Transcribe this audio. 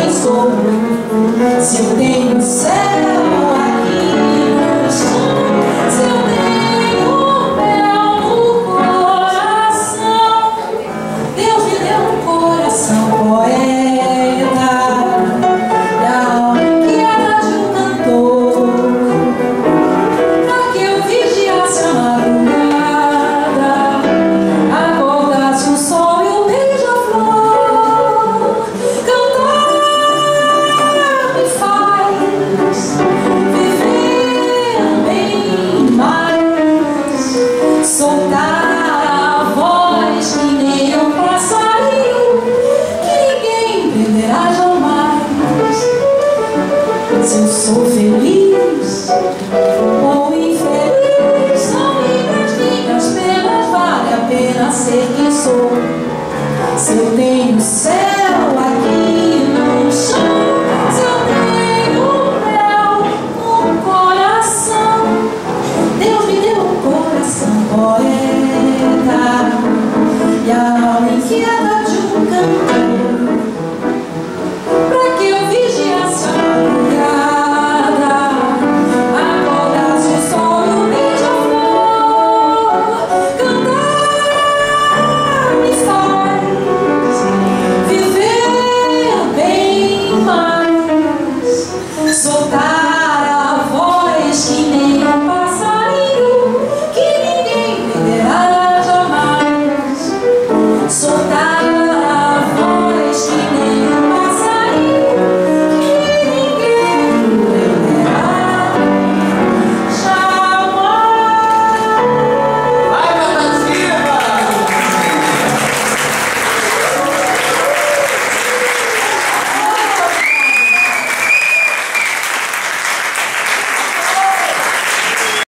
quem sou. Se eu tenho céu aqui no chão, se eu tenho mel no coração, Deus me deu um coração poeta, da alma inquieta de um cantor, pra que eu vigiasse a madrugada, acordasse o sol e o beija-flor. Cantar me faz viver bem mais, soltar a voz que nem um passarinho, que ninguém perderá jamais. Se eu sou feliz ou infeliz, são minhas penas, vale a pena ser quem sou. Se eu tenho céu aqui no chão,